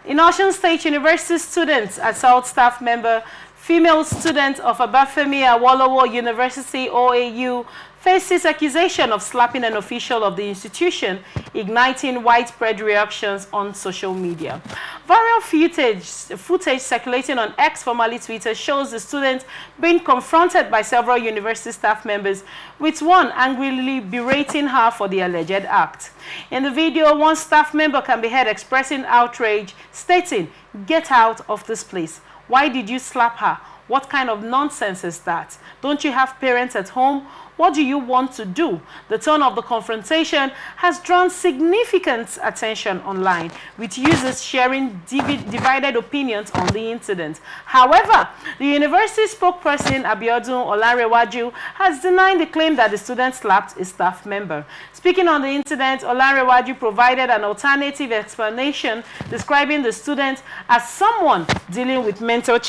In OSUN State University, students assault staff member, female student of Obafemi Awolowo University, OAU, faces accusation of slapping an official of the institution, igniting widespread reactions on social media. Viral footage circulating on X, formerly Twitter, shows the student being confronted by several university staff members, with one angrily berating her for the alleged act. In the video, one staff member can be heard expressing outrage, stating, "Get out of this place. Why did you slap her? What kind of nonsense is that? Don't you have parents at home? What do you want to do?" The tone of the confrontation has drawn significant attention online, with users sharing divided opinions on the incident. However, the university spokesperson, Abiodun Olanrewaju, has denied the claim that the student slapped a staff member. Speaking on the incident, Olanrewaju provided an alternative explanation, describing the student as someone dealing with mental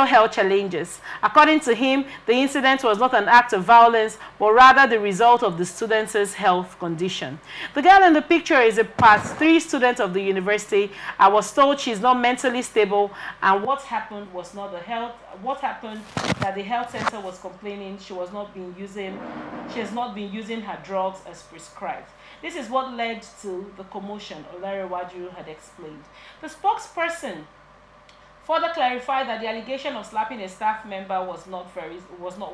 health challenges. According to him, the incident was not an act of violence, but rather the result of the student's health condition. The girl in the picture is a Part 3 student of the university. I was told she's not mentally stable, and what happened that the health center was complaining she has not been using her drugs as prescribed. This is what led to the commotion, Olanrewaju had explained. The spokesperson further clarified that the allegation of slapping a staff member was not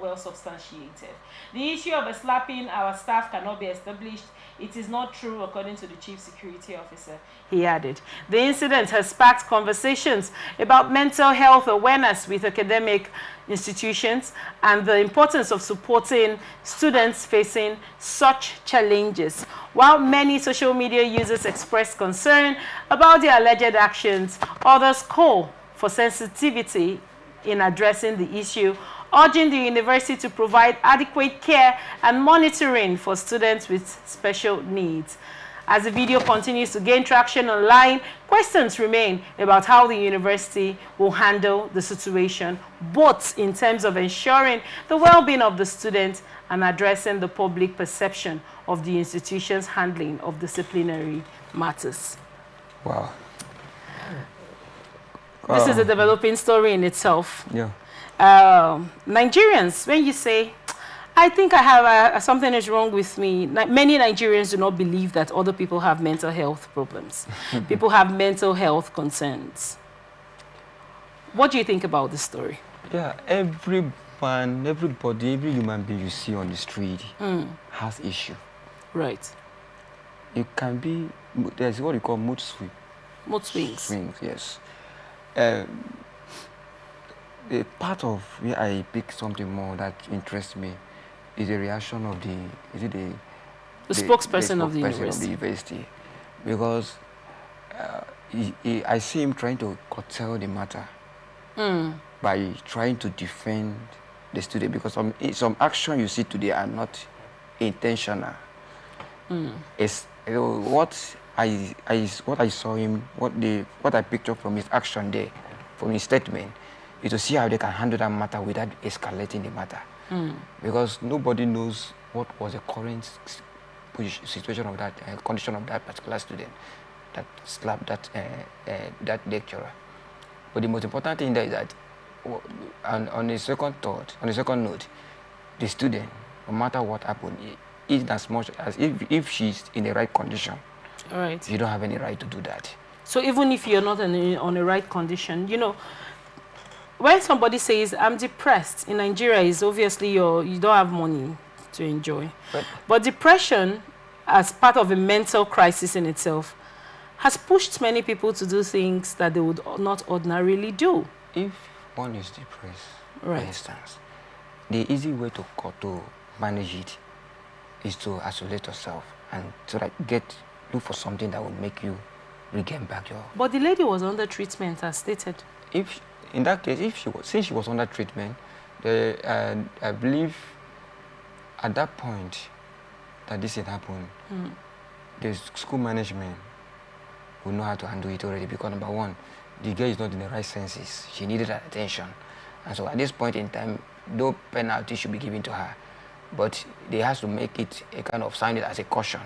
well substantiated. The issue of a slapping our staff cannot be established. It is not true, according to the chief security officer, he added. The incident has sparked conversations about mental health awareness with academic institutions and the importance of supporting students facing such challenges. While many social media users express concern about the alleged actions, others call for sensitivity in addressing the issue, urging the university to provide adequate care and monitoring for students with special needs. As the video continues to gain traction online, questions remain about how the university will handle the situation, both in terms of ensuring the well-being of the students and addressing the public perception of the institution's handling of disciplinary matters. Wow. This is a developing story in itself. Yeah. Nigerians, when you say, "I think I have something is wrong with me," many Nigerians do not believe that other people have mental health problems. People have mental health concerns. What do you think about this story? Yeah, every human being you see on the street has issue. Right. It can be, there's what you call mood swing. Mood swings. Swings, yes. The part of where I pick something more that interests me is the reaction of the spokesperson of the university, because I see him trying to curtail the matter by trying to defend the student, because some action you see today are not intentional. It's what I saw him, what I picked up from his action there, from his statement, is to see how they can handle that matter without escalating the matter. Because nobody knows what was the current situation of that condition of that particular student that slapped that lecturer. But the most important thing there is that, on the second note, the student, no matter what happened, is as much as if she's in the right condition. All right. You don't have any right to do that. So even if you're not on the right condition, you know, when somebody says, "I'm depressed," in Nigeria, is obviously you don't have money to enjoy. But depression, as part of a mental crisis in itself, has pushed many people to do things that they would not ordinarily do. If one is depressed, right, for instance, the easy way to manage it is to isolate yourself and to look for something that will make you regain back your... But the lady was under treatment, as stated. In that case, since she was under treatment, I believe at that point that this had happened, the school management will know how to handle it already, because number one, the girl is not in the right senses. She needed her attention. And so at this point in time, no penalty should be given to her. But they have to make it a kind of sign it as a caution.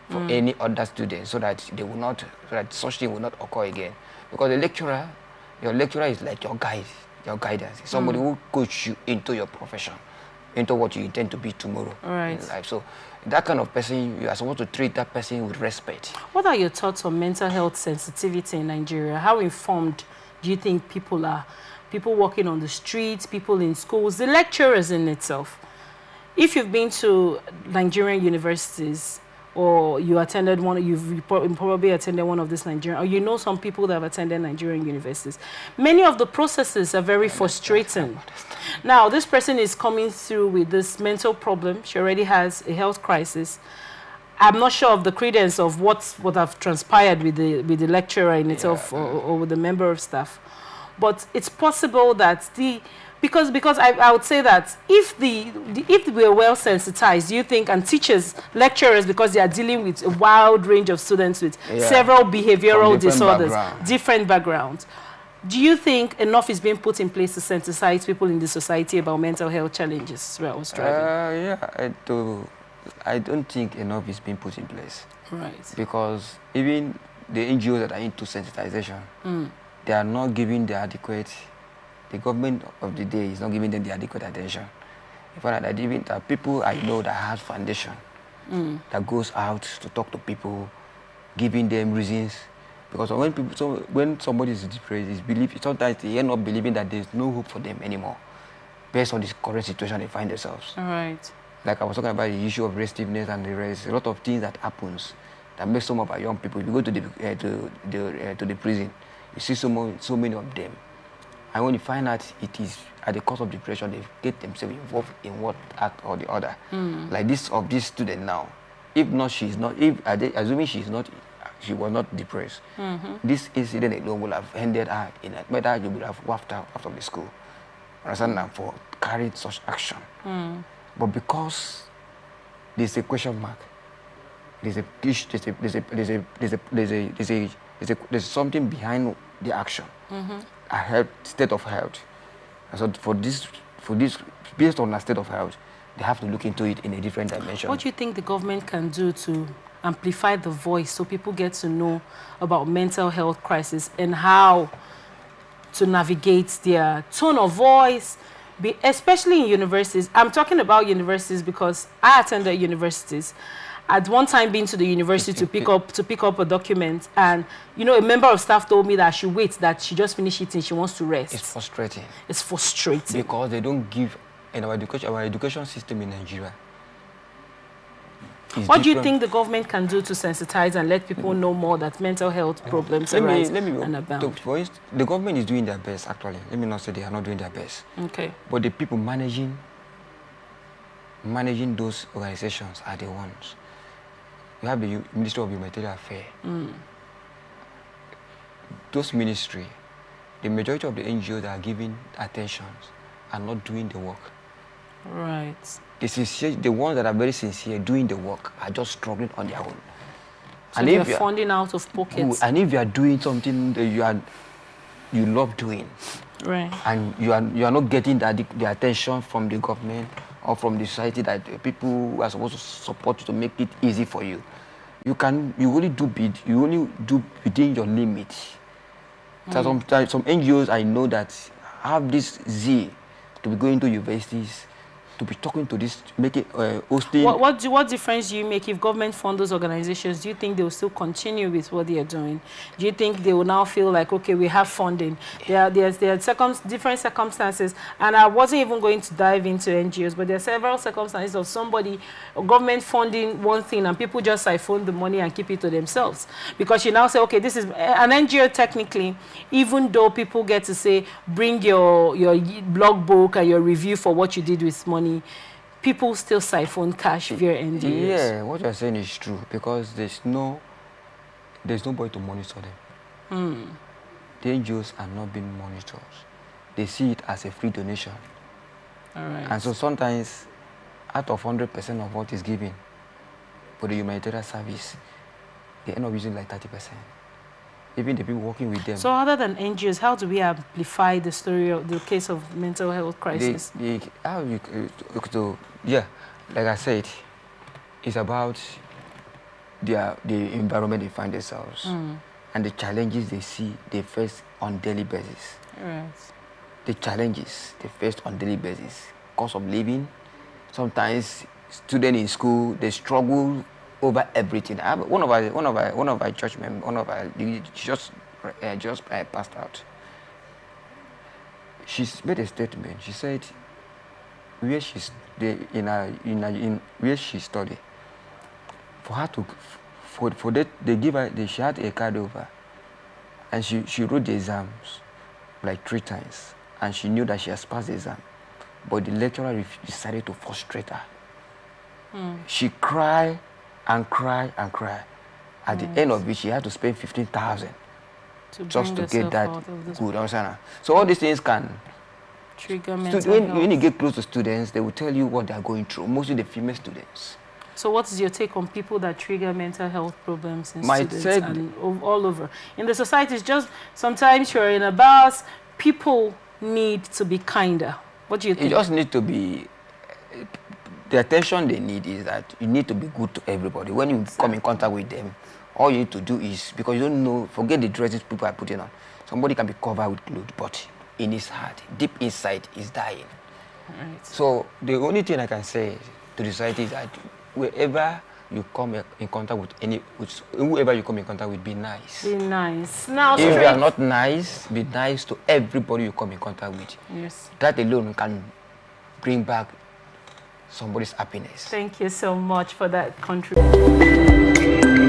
for any other student, so that they will not, so that such thing will not occur again. Because the lecturer, your lecturer is like your guide, your guidance. Somebody who coach you into your profession, into what you intend to be tomorrow in life. So that kind of person, you are supposed to treat that person with respect. What are your thoughts on mental health sensitivity in Nigeria? How informed do you think people are? People walking on the streets, people in schools, the lecturers in itself. If you've been to Nigerian universities, or you attended one, you've probably attended one of these Nigerian, or you know some people that have attended Nigerian universities, many of the processes are very frustrating. Now, this person is coming through with this mental problem. She already has a health crisis. I'm not sure of the credence of what have transpired with the lecturer in itself, or with the member of staff. But it's possible that because I would say that if we're well sensitized, do you think, and teachers, lecturers, because they are dealing with a wide range of students with several behavioral disorders, different backgrounds, do you think enough is being put in place to sensitize people in the society about mental health challenges? Where I was driving. I don't think enough is being put in place. Right. Because even the NGOs that are into sensitization, they are not giving the adequate, the government of the day is not giving them the adequate attention. In fact, that even people I know that have foundation, that goes out to talk to people, giving them reasons. Because when somebody is depressed, sometimes they end up believing that there's no hope for them anymore, based on this current situation they find themselves. All right. Like I was talking about the issue of restiveness and the rest, a lot of things that happens that makes some of our young people, if you go to the prison, you see so many of them. And when you find out it is at the cause of depression, they get themselves involved in one act or the other. Like this student now. If not, assuming she was not depressed, this incident alone would have ended her in a matter you would have walked out of the school. Understand now, for carrying such action. But because there's a question mark, there's something behind the action, a state of health. And so for this, based on a state of health, they have to look into it in a different dimension. What do you think the government can do to amplify the voice so people get to know about mental health crisis and how to navigate their tone of voice, especially in universities? I'm talking about universities because I attended universities. At one time, been to the university to pick up a document, and a member of staff told me that she waits, that she just finished eating, she wants to rest. It's frustrating. It's frustrating because they don't give in our education system in Nigeria. What do you think the government can do to sensitize and let people know more that mental health problems arise and abound? For instance, the government is doing their best, actually. Let me not say they are not doing their best. Okay. But the people managing those organizations are the ones. You have the Ministry of Humanitarian Affairs. Those ministries, the majority of the NGOs that are giving attention are not doing the work. Right. The ones that are very sincere doing the work are just struggling on their own. So and if you're funding out of pockets. And if you are doing something that you love doing, right, and you are not getting the attention from the government or from the society that the people who are supposed to support you to make it easy for you, you only do within your limits. So some NGOs I know that have this zeal to be going to universities, to be talking to this, make it hosting. What difference do you make if government fund those organizations? Do you think they will still continue with what they are doing? Do you think they will now feel like, okay, we have funding? There are different circumstances, and I wasn't even going to dive into NGOs, but there are several circumstances of government funding one thing, and people just siphon the money and keep it to themselves. Because you now say, okay, this is an NGO technically, even though people get to say, bring your blog book and your review for what you did with money, people still siphon cash via NGOs. Yeah, what you're saying is true, because there's nobody to monitor them. The NGOs are not being monitored. They see it as a free donation. All right. And so sometimes, out of 100% of what is given for the humanitarian service, they end up using like 30%. Even the people working with them. So other than NGOs, how do we amplify the story of the case of mental health crisis? Like I said, it's about the environment they find themselves and the challenges they face on daily basis. Right. The challenges they face on daily basis, cost of living. Sometimes students in school, they struggle over everything. I have one of our church members, she just passed out. She's made a statement. She said where where she studied, for her to for that they give her, she had a card over, and she wrote the exams like 3 times, and she knew that she has passed the exam, but the lecturer decided to frustrate her. She cried and cried and cried. At the end of it, she had to spend 15,000 just to get that good. So all these things can trigger mental health. When you get close to students, they will tell you what they are going through, mostly the female students. So what is your take on people that trigger mental health problems in My students take, and all over? In the society, it's just sometimes you're in a bus, people need to be kinder. What do you think? You just need to be, the attention they need is that you need to be good to everybody. When you come in contact with them, all you need to do is, because you don't know, forget the dresses people are putting on. Somebody can be covered with clothes, but in his heart, deep inside, is dying. Right. So the only thing I can say to the society is that wherever you come in contact with whoever you come in contact with, be nice. Be nice. Now, if you are not nice, be nice to everybody you come in contact with. Yes. That alone can bring back somebody's happiness. Thank you so much for that contribution.